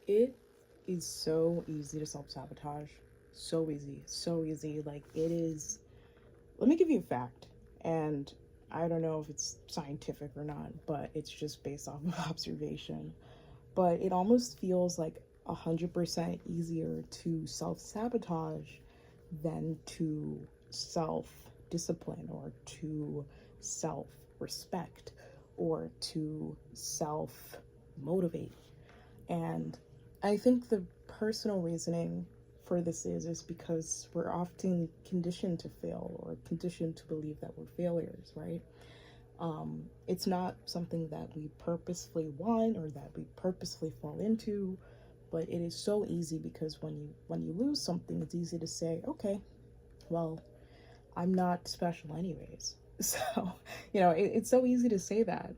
It is so easy to self sabotage. So easy. So easy. Like, it is. Let me give you a fact. And I don't know if it's scientific or not, but it's just based off of observation. But it almost feels like 100% easier to self sabotage than to self discipline or to self respect or to self motivate. And I think the personal reasoning for this is because we're often conditioned to fail or conditioned to believe that we're failures, right? It's not something that we purposefully want or that we purposefully fall into, but it is so easy because when you lose something, it's easy to say, okay, well, I'm not special anyways. So, it's so easy to say that,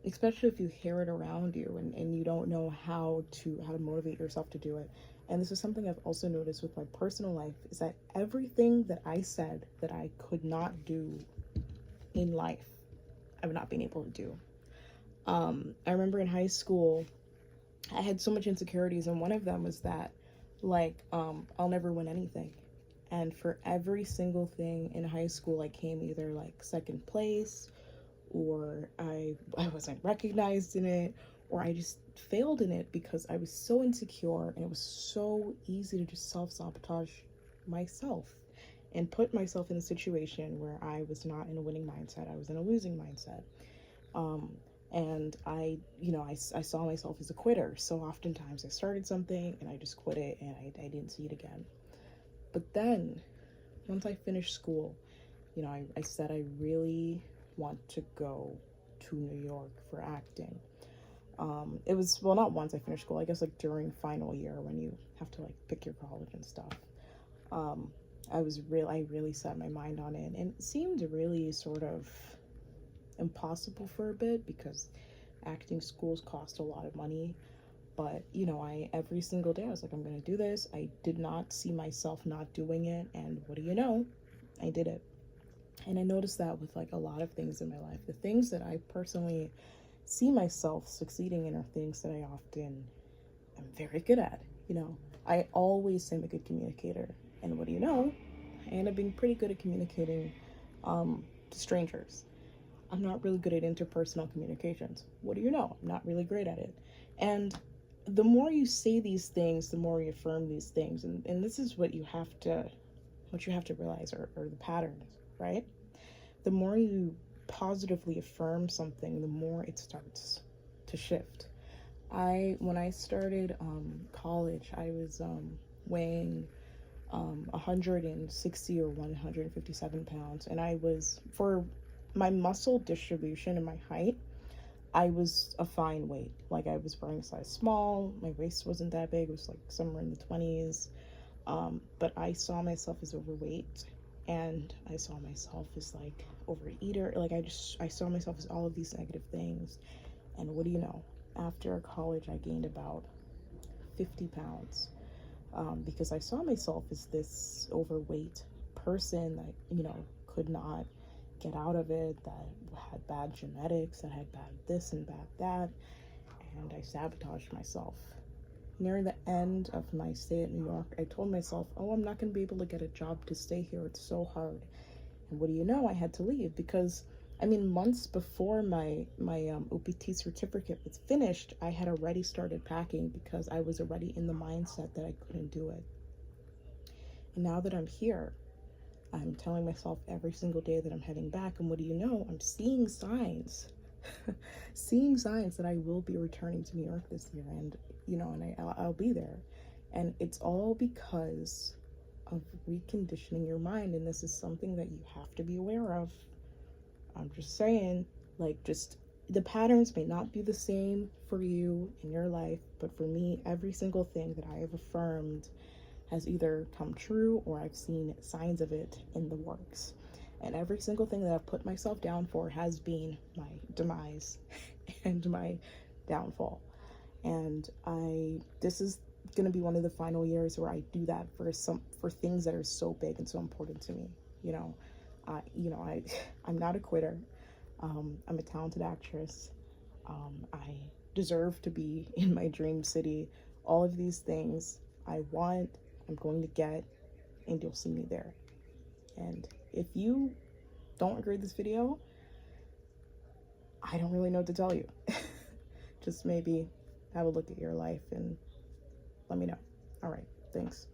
especially if you hear it around you and you don't know how to motivate yourself to do it. And this is something I've also noticed with my personal life is that everything that I said that I could not do in life, I've not been able to do. I remember in high school, I had so much insecurities, and one of them was that, like, I'll never win anything. And for every single thing in high school, I came either like second place, or I wasn't recognized in it, or I just failed in it because I was so insecure, and it was so easy to just self sabotage myself and put myself in a situation where I was not in a winning mindset. I was in a losing mindset. Um, and I saw myself as a quitter. So oftentimes I started something and I just quit it and I didn't see it again. But then once I finished school, I said I really want to go to New York for acting. It was, well, not once I finished school, I guess like during final year when you have to like pick your college and stuff. Um, I really set my mind on it, and it seemed really sort of impossible for a bit because acting schools cost a lot of money. But I every single day I was like, I'm gonna do this. I did not see myself not doing it, and what do you know? I did it. And I noticed that with like a lot of things in my life. The things that I personally see myself succeeding in are things that I often am very good at. I always am a good communicator. And what do you know? I end up being pretty good at communicating to strangers. I'm not really good at interpersonal communications. What do you know? I'm not really great at it. And the more you say these things, the more you affirm these things. And this is what you have to realize are the patterns, right? The more you positively affirm something, the more it starts to shift. When I started college, I was weighing 160 or 157 pounds, and I was, for my muscle distribution and my height, I was a fine weight. Like, I was wearing a size small, my waist wasn't that big, it was like somewhere in the 20s. But I saw myself as overweight, and I saw myself as like overeater. Like, I saw myself as all of these negative things. And what do you know? After college, I gained about 50 pounds, because I saw myself as this overweight person that, could not get out of it, that had bad genetics, that had bad this and bad that, and I sabotaged myself. Near the end of my stay at New York, I told myself, oh, I'm not going to be able to get a job to stay here. It's so hard. And what do you know? I had to leave because, I mean, months before my OPT certificate was finished, I had already started packing because I was already in the mindset that I couldn't do it. And now that I'm here, I'm telling myself every single day that I'm heading back. And what do you know? I'm seeing signs, seeing signs that I will be returning to New York this year. And, I'll be there. And it's all because of reconditioning your mind. And this is something that you have to be aware of. I'm just saying, like, just the patterns may not be the same for you in your life, but for me, every single thing that I have affirmed has either come true or I've seen signs of it in the works. And every single thing that I've put myself down for has been my demise and my downfall. And this is going to be one of the final years where I do that for things that are so big and so important to me. You know, I you know I I'm not a quitter. I'm a talented actress. I deserve to be in my dream city. All of these things I want, I'm going to get, and you'll see me there. And if you don't agree with this video, I don't really know what to tell you. Just maybe have a look at your life and let me know. All right, thanks.